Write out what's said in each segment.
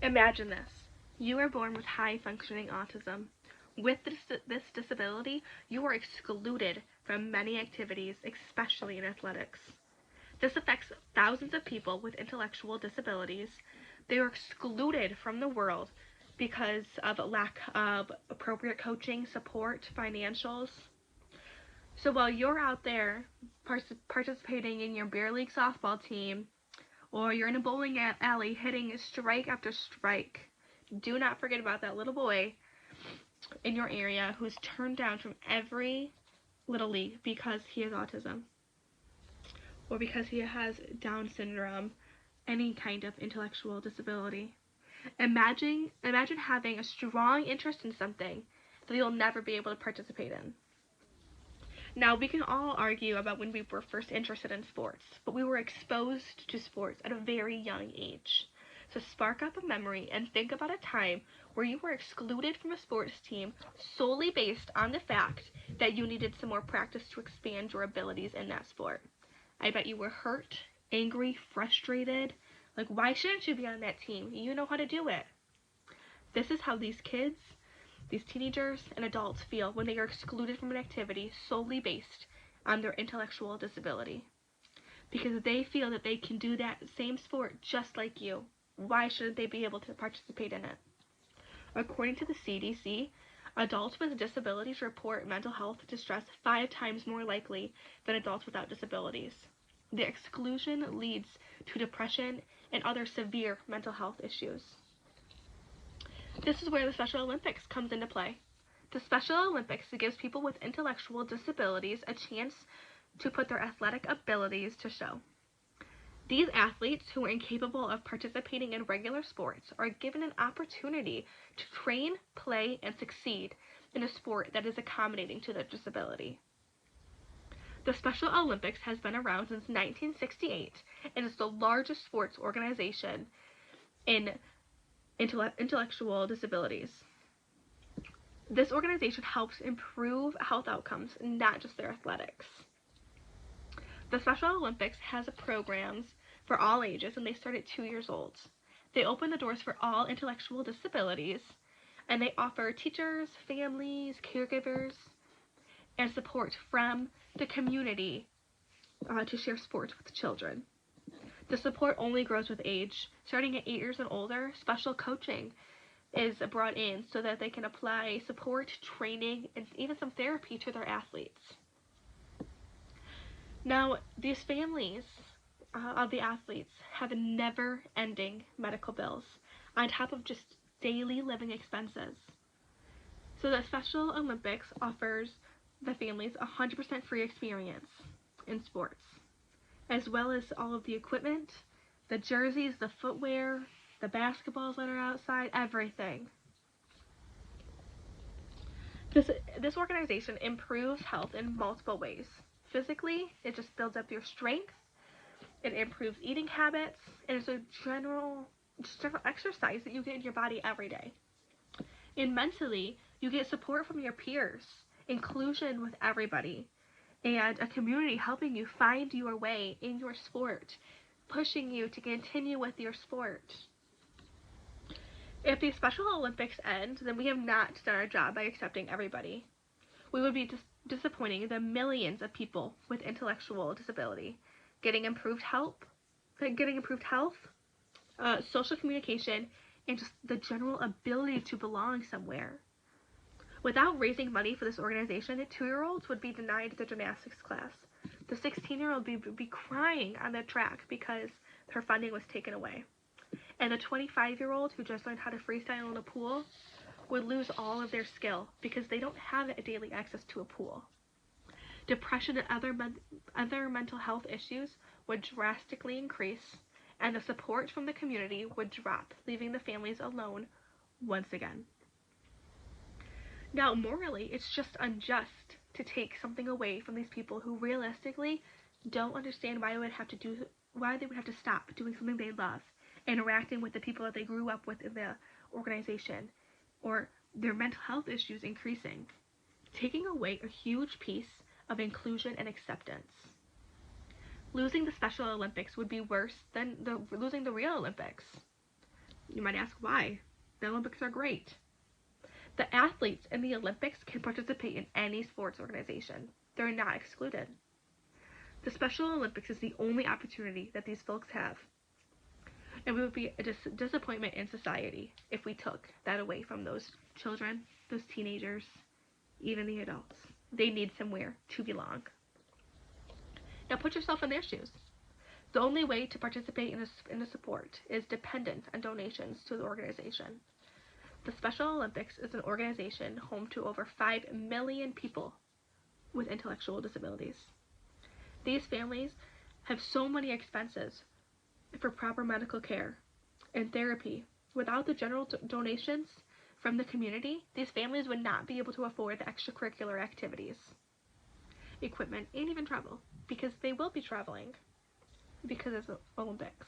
Imagine this. You are born with high-functioning autism. With this disability, you are excluded from many activities, especially in athletics. This affects thousands of people with intellectual disabilities. They are excluded from the world because of lack of appropriate coaching, support, financials. So while you're out there participating in your beer league softball team, or you're in a bowling alley hitting strike after strike, do not forget about that little boy in your area who's turned down from every little league because he has autism, or because he has Down syndrome, any kind of intellectual disability. Imagine having a strong interest in something that you'll never be able to participate in. Now, we can all argue about when we were first interested in sports, but we were exposed to sports at a very young age. So spark up a memory and think about a time where you were excluded from a sports team solely based on the fact that you needed some more practice to expand your abilities in that sport. I bet you were hurt, angry, frustrated. Like, why shouldn't you be on that team? You know how to do it. This is how these kids, these teenagers, and adults feel when they are excluded from an activity solely based on their intellectual disability. Because they feel that they can do that same sport just like you. Why shouldn't they be able to participate in it? According to the CDC, adults with disabilities report mental health distress 5 times more likely than adults without disabilities. The exclusion leads to depression and other severe mental health issues. This is where the Special Olympics comes into play. The Special Olympics gives people with intellectual disabilities a chance to put their athletic abilities to show. These athletes who are incapable of participating in regular sports are given an opportunity to train, play, and succeed in a sport that is accommodating to their disability. The Special Olympics has been around since 1968 and is the largest sports organization in intellectual disabilities. This organization helps improve health outcomes, not just their athletics. The Special Olympics has programs for all ages, and they start at 2 years old. They open the doors for all intellectual disabilities, and they offer teachers, families, caregivers, and support from the community to share sports with children. The support only grows with age. Starting at 8 years and older, special coaching is brought in so that they can apply support, training, and even some therapy to their athletes. Now, these families of the athletes have never-ending medical bills on top of just daily living expenses. So the Special Olympics offers the families 100% free experience in sports, as well as all of the equipment, the jerseys, the footwear, the basketballs that are outside, everything. This organization improves health in multiple ways. Physically, it just builds up your strength, it improves eating habits, and it's a general exercise that you get in your body every day. And mentally, you get support from your peers, inclusion with everybody, and a community helping you find your way in your sport, pushing you to continue with your sport. If the Special Olympics end, then we have not done our job by accepting everybody. We would be disappointing the millions of people with intellectual disability getting improved health, social communication, and just the general ability to belong somewhere. Without raising money for this organization, the 2-year-olds would be denied their gymnastics class. The 16-year-old would be crying on the track because her funding was taken away. And the 25-year-old who just learned how to freestyle in a pool would lose all of their skill because they don't have daily access to a pool. Depression and other mental health issues would drastically increase, and the support from the community would drop, leaving the families alone once again. Now, morally, it's just unjust to take something away from these people who realistically don't understand why they would have to stop doing something they love, interacting with the people that they grew up with in the organization, or their mental health issues increasing. Taking away a huge piece of inclusion and acceptance. Losing the Special Olympics would be worse than losing the Rio Olympics. You might ask why. The Olympics are great. The athletes in the Olympics can participate in any sports organization. They're not excluded. The Special Olympics is the only opportunity that these folks have. And it would be a disappointment in society if we took that away from those children, those teenagers, even the adults. They need somewhere to belong. Now put yourself in their shoes. The only way to participate in a sport is dependent on donations to the organization. The Special Olympics is an organization home to over 5 million people with intellectual disabilities. These families have so many expenses for proper medical care and therapy. Without the general donations from the community, these families would not be able to afford the extracurricular activities, equipment, and even travel, because they will be traveling because of the Olympics.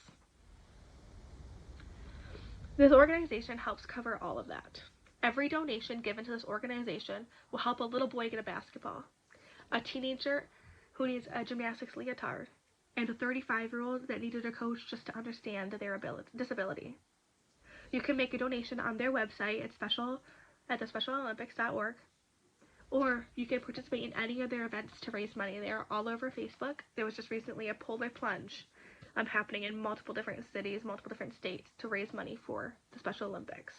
This organization helps cover all of that. Every donation given to this organization will help a little boy get a basketball, a teenager who needs a gymnastics leotard, and a 35-year-old that needed a coach just to understand their disability. You can make a donation on their website at thespecialolympics.org, or you can participate in any of their events to raise money. They are all over Facebook. There was just recently a polar plunge happening in multiple different cities, multiple different states to raise money for the Special Olympics.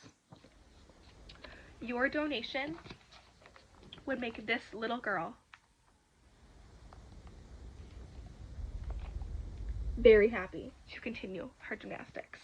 Your donation would make this little girl very happy to continue her gymnastics.